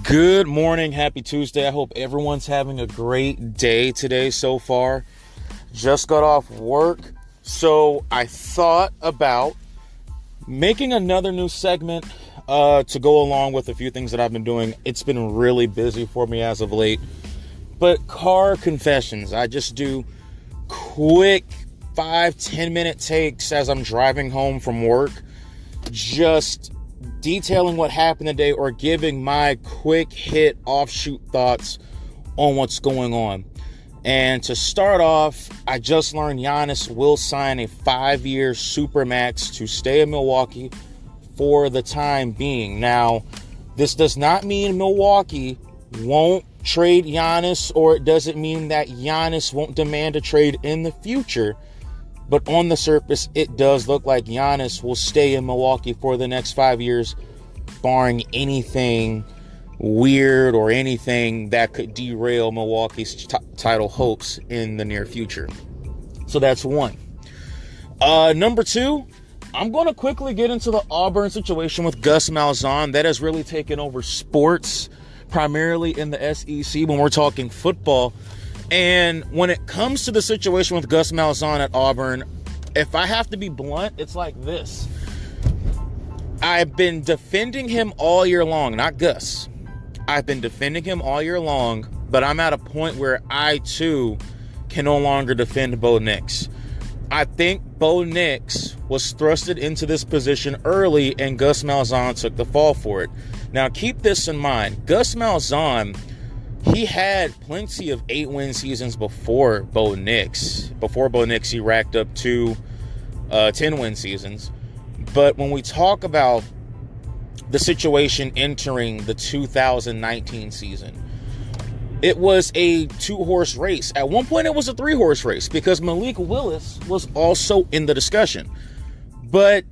Good morning, happy Tuesday. I hope everyone's having a great day today so far. Just got off work, so I thought about making another new segment to go along with a few things that I've been doing. It's been really busy for me as of late. But car confessions, I just do quick 5-10 minute takes as I'm driving home from work, just detailing what happened today or giving my quick hit offshoot thoughts on what's going on. And to start off, I just learned Giannis will sign a 5-year Supermax to stay in Milwaukee for the time being. Now, this does not mean Milwaukee won't trade Giannis, or it doesn't mean that Giannis won't demand a trade in the future. But on the surface, it does look like Giannis will stay in Milwaukee for the next 5 years, barring anything weird or anything that could derail Milwaukee's title hopes in the near future. So that's one. Number two, I'm going to quickly get into the Auburn situation with Gus Malzahn. That has really taken over sports, primarily in the SEC when we're talking football. And when it comes to the situation with Gus Malzahn at Auburn, if I have to be blunt, it's like this. I've been defending him all year long, not Gus. I've been defending him all year long, but I'm at a point where I, too, can no longer defend Bo Nix. I think Bo Nix was thrusted into this position early, and Gus Malzahn took the fall for it. Now, keep this in mind. Gus Malzahn, he had plenty of 8-win seasons before Bo Nix. Before Bo Nix, he racked up 2 10-win seasons. But when we talk about the situation entering the 2019 season, it was a 2-horse race. At one point, it was a 3-horse race because Malik Willis was also in the discussion. But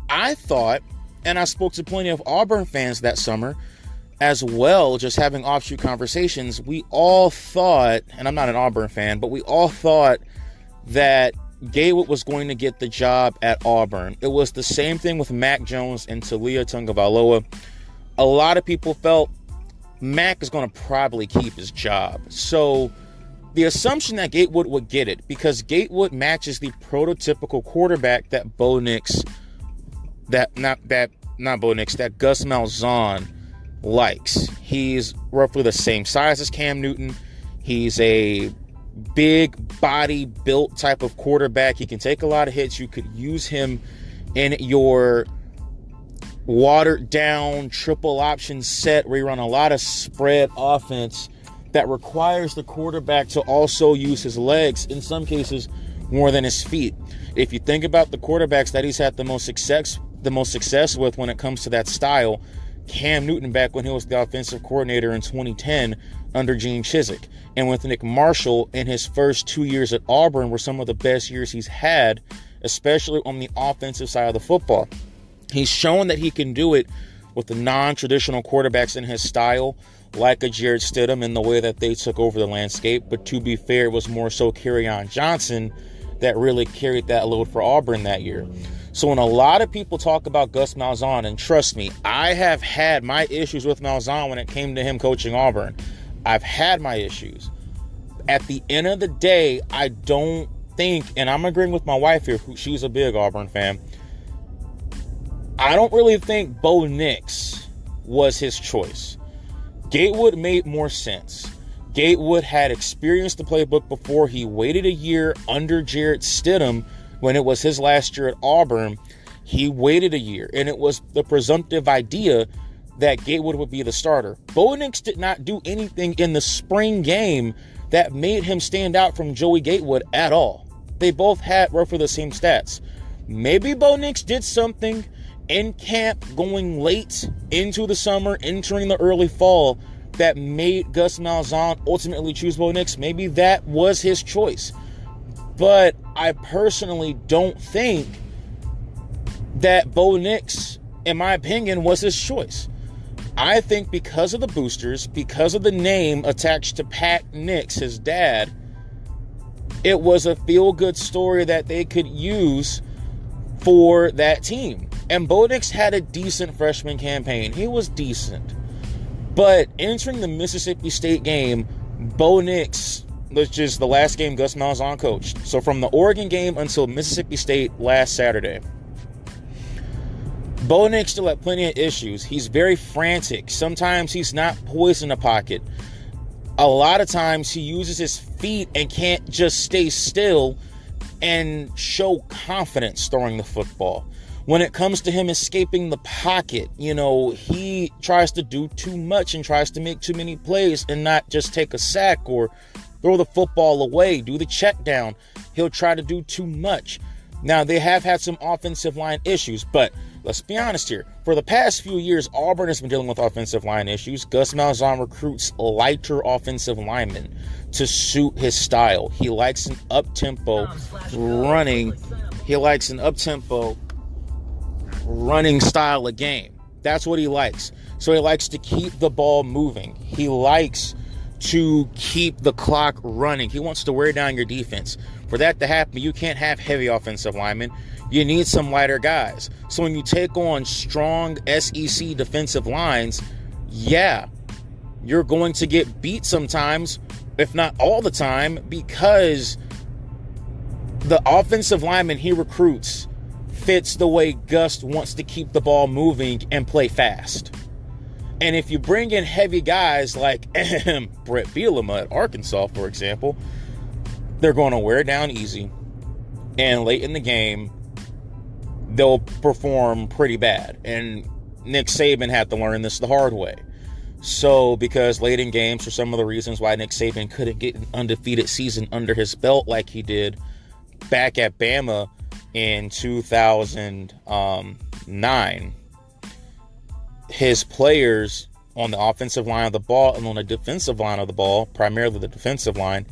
I thought, and I spoke to plenty of Auburn fans that summer, as well, just having offshoot conversations, we all thought, and I'm not an Auburn fan, but we all thought that Gatewood was going to get the job at Auburn. It was the same thing with Mac Jones and Talia Tungavaloa. A lot of people felt Mac is going to probably keep his job. So the assumption that Gatewood would get it, because Gatewood matches the prototypical quarterback that that Gus Malzahn likes. He's roughly the same size as Cam Newton. He's a big body built type of quarterback. He can take a lot of hits. You could use him in your watered down triple option set where you run a lot of spread offense that requires the quarterback to also use his legs, in some cases more than his feet. If you think about the quarterbacks that he's had the most success with when it comes to that style, Cam Newton back when he was the offensive coordinator in 2010 under Gene Chizik, and with Nick Marshall in his first 2 years at Auburn were some of the best years he's had, especially on the offensive side of the football. He's shown that he can do it with the non-traditional quarterbacks in his style, like a Jarrett Stidham, in the way that they took over the landscape. But to be fair, it was more so Kerryon Johnson that really carried that load for Auburn that year. So when a lot of people talk about Gus Malzahn, and trust me, I have had my issues with Malzahn when it came to him coaching Auburn. I've had my issues. At the end of the day, I don't think, and I'm agreeing with my wife here, she's a big Auburn fan, I don't really think Bo Nix was his choice. Gatewood made more sense. Gatewood had experienced the playbook before. He waited a year under Jarrett Stidham when it was his last year at Auburn. He waited a year, and it was the presumptive idea that Gatewood would be the starter. Bo Nix did not do anything in the spring game that made him stand out from Joey Gatewood at all. They both had roughly the same stats. Maybe Bo Nix did something in camp going late into the summer, entering the early fall, that made Gus Malzahn ultimately choose Bo Nix. Maybe that was his choice. But I personally don't think that Bo Nix, in my opinion, was his choice. I think because of the boosters, because of the name attached to Pat Nix, his dad, it was a feel-good story that they could use for that team. And Bo Nix had a decent freshman campaign. He was decent. But entering the Mississippi State game, Bo Nix, which is the last game Gus Malzahn coached. So from the Oregon game until Mississippi State last Saturday, Bo Nix still had plenty of issues. He's very frantic. Sometimes he's not poised in the pocket. A lot of times he uses his feet and can't just stay still and show confidence throwing the football. When it comes to him escaping the pocket, he tries to do too much and tries to make too many plays and not just take a sack or throw the football away, do the check down. He'll try to do too much. Now, they have had some offensive line issues, but let's be honest here. For the past few years, Auburn has been dealing with offensive line issues. Gus Malzahn recruits lighter offensive linemen to suit his style. He likes an up-tempo running. He likes an up-tempo running style of game. That's what he likes. So he likes to keep the ball moving. He likes to keep the clock running. He wants to wear down your defense. For that to happen, you can't have heavy offensive linemen. You need some lighter guys. So when you take on strong SEC defensive lines, yeah, you're going to get beat sometimes, if not all the time, because the offensive lineman he recruits fits the way Gus wants to keep the ball moving and play fast. And if you bring in heavy guys like Brett Bielema at Arkansas, for example, they're going to wear down easy. And late in the game, they'll perform pretty bad. And Nick Saban had to learn this the hard way. So, because late in games, for some of the reasons why Nick Saban couldn't get an undefeated season under his belt like he did back at Bama in 2009, his players on the offensive line of the ball and on the defensive line of the ball, primarily the defensive line,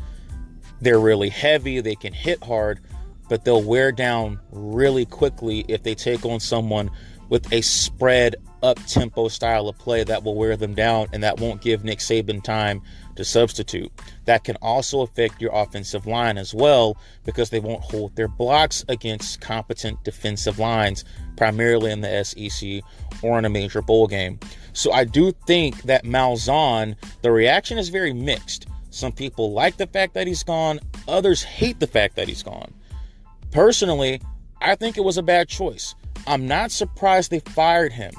they're really heavy, they can hit hard, but they'll wear down really quickly if they take on someone with a spread up-tempo style of play that will wear them down and that won't give Nick Saban time to substitute. That can also affect your offensive line as well because they won't hold their blocks against competent defensive lines, primarily in the SEC or in a major bowl game. So I do think that Malzahn, the reaction is very mixed. Some people like the fact that he's gone. Others hate the fact that he's gone. Personally, I think it was a bad choice. I'm not surprised they fired him.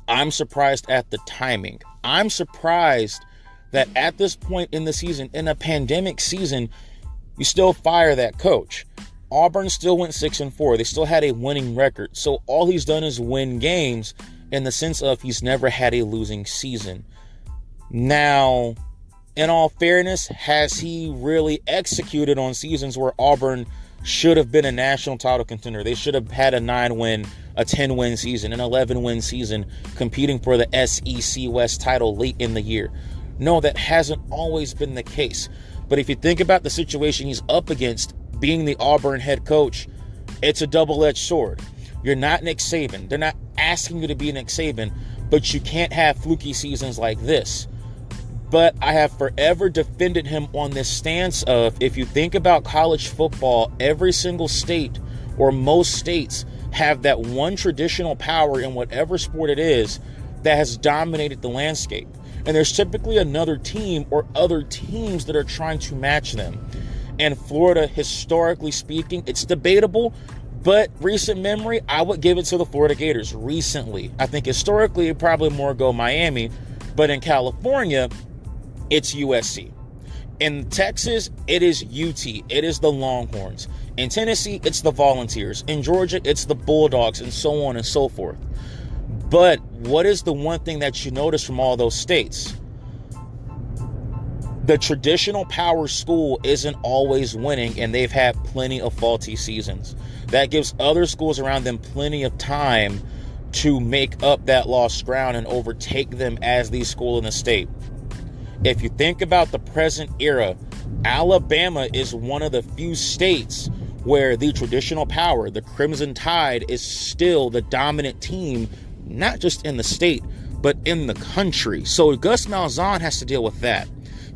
I'm surprised at the timing. I'm surprised that at this point in the season, in a pandemic season, you still fire that coach. Auburn still went 6-4. They still had a winning record. So all he's done is win games in the sense of he's never had a losing season. Now, in all fairness, has he really executed on seasons where Auburn should have been a national title contender? They should have had a 9-win, a 10-win season, an 11-win season competing for the SEC West title late in the year. No, that hasn't always been the case. But if you think about the situation he's up against, being the Auburn head coach, it's a double-edged sword. You're not Nick Saban. They're not asking you to be Nick Saban, but you can't have fluky seasons like this. But I have forever defended him on this stance of, if you think about college football, every single state or most states have that one traditional power in whatever sport it is that has dominated the landscape. And there's typically another team or other teams that are trying to match them. And Florida, historically speaking, it's debatable, but recent memory, I would give it to the Florida Gators recently. I think historically, it'd probably more go Miami, but in California, it's USC. In Texas, it is UT. It is the Longhorns. In Tennessee, it's the Volunteers. In Georgia, it's the Bulldogs, and so on and so forth. But what is the one thing that you notice from all those states? The traditional power school isn't always winning, and they've had plenty of faulty seasons. That gives other schools around them plenty of time to make up that lost ground and overtake them as the school in the state. If you think about the present era, Alabama is one of the few states where the traditional power, the Crimson Tide, is still the dominant team, not just in the state, but in the country. So Gus Malzahn has to deal with that.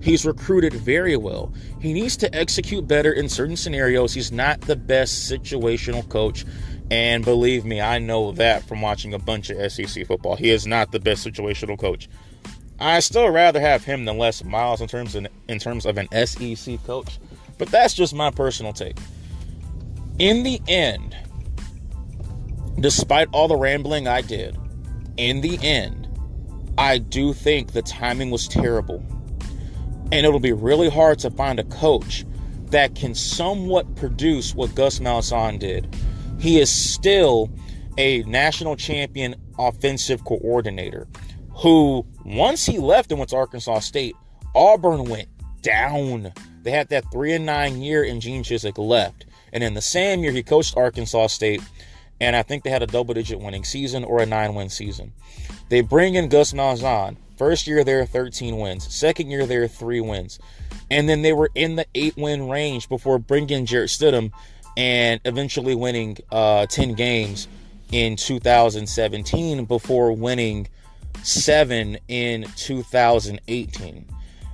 He's recruited very well. He needs to execute better in certain scenarios. He's not the best situational coach. And believe me, I know that from watching a bunch of SEC football. He is not the best situational coach. I still rather have him than Les Miles in terms of an SEC coach. But that's just my personal take. In the end, despite all the rambling I did, in the end, I do think the timing was terrible. And it'll be really hard to find a coach that can somewhat produce what Gus Malzahn did. He is still a national champion offensive coordinator who, once he left and went to Arkansas State, Auburn went down. They had that 3-9 year, and Gene Chizik left. And in the same year, he coached Arkansas State, and I think they had a double-digit winning season or a 9-win season. They bring in Gus Malzahn. First year there, 13 wins. Second year there, 3 wins. And then they were in the 8-win range before bringing in Jarrett Stidham and eventually winning 10 games in 2017 before winning 7 in 2018.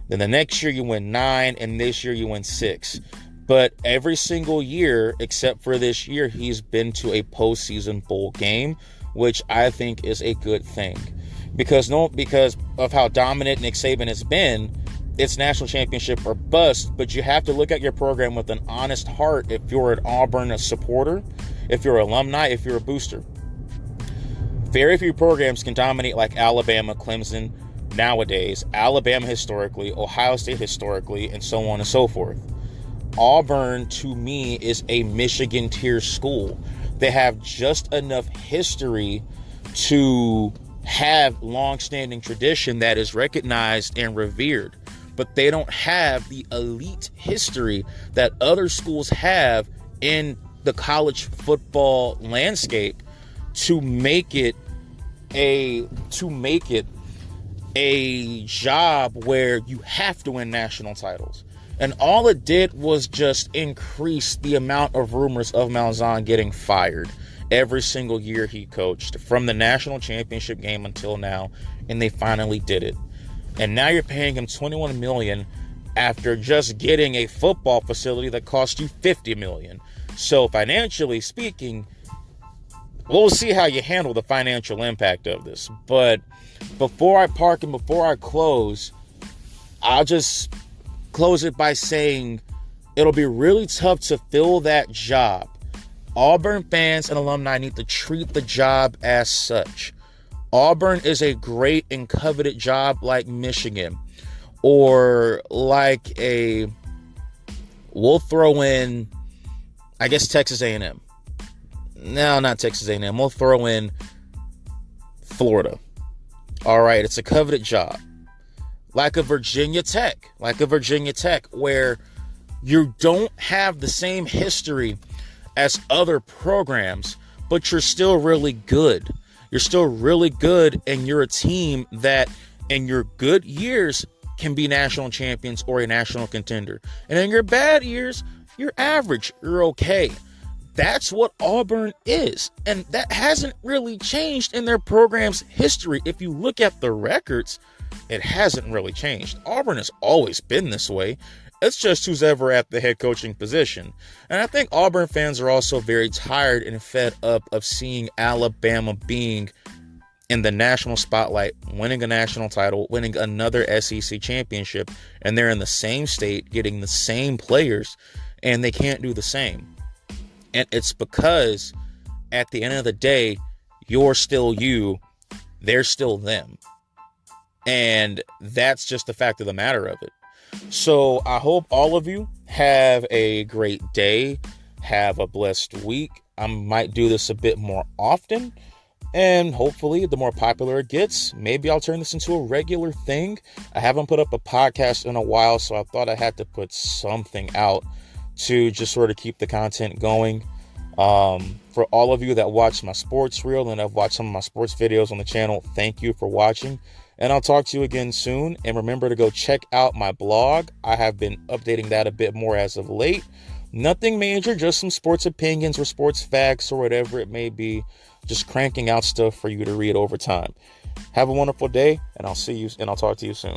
Then the next year you win 9, and this year you win 6. But every single year, except for this year, he's been to a postseason bowl game, which I think is a good thing. Because of how dominant Nick Saban has been, it's national championship or bust, but you have to look at your program with an honest heart if you're an Auburn supporter, if you're an alumni, if you're a booster. Very few programs can dominate like Alabama, Clemson nowadays, Alabama historically, Ohio State historically, and so on and so forth. Auburn, to me, is a Michigan tier school. They have just enough history to have long-standing tradition that is recognized and revered, but they don't have the elite history that other schools have in the college football landscape to make it a job where you have to win national titles. And all it did was just increase the amount of rumors of Malzahn getting fired every single year he coached, from the national championship game until now, and they finally did it. And now you're paying him $21 million after just getting a football facility that cost you $50 million. So financially speaking, we'll see how you handle the financial impact of this. But before I park and before I close, I'll just close it by saying it'll be really tough to fill that job. Auburn fans and alumni need to treat the job as such. Auburn is a great and coveted job like Michigan, or like we'll throw in, I guess, Texas A&M. No, not Texas A&M. We'll throw in Florida. All right, it's a coveted job. Like a Virginia Tech, where you don't have the same history as other programs, but you're still really good. You're still really good, and you're a team that in your good years can be national champions or a national contender. And in your bad years, you're average, you're okay. That's what Auburn is. And that hasn't really changed in their program's history. If you look at the records, it hasn't really changed. Auburn has always been this way. It's just who's ever at the head coaching position. And I think Auburn fans are also very tired and fed up of seeing Alabama being in the national spotlight, winning a national title, winning another SEC championship, and they're in the same state, getting the same players, and they can't do the same. And it's because at the end of the day, you're still you, they're still them. And that's just the fact of the matter of it. So I hope all of you have a great day, have a blessed week. I might do this a bit more often, and hopefully the more popular it gets, maybe I'll turn this into a regular thing. I haven't put up a podcast in a while, so I thought I had to put something out to just sort of keep the content going. For all of you that watch my sports reel and have watched some of my sports videos on the channel, thank you for watching. And I'll talk to you again soon. And remember to go check out my blog. I have been updating that a bit more as of late. Nothing major, just some sports opinions or sports facts or whatever it may be. Just cranking out stuff for you to read over time. Have a wonderful day, and I'll talk to you soon.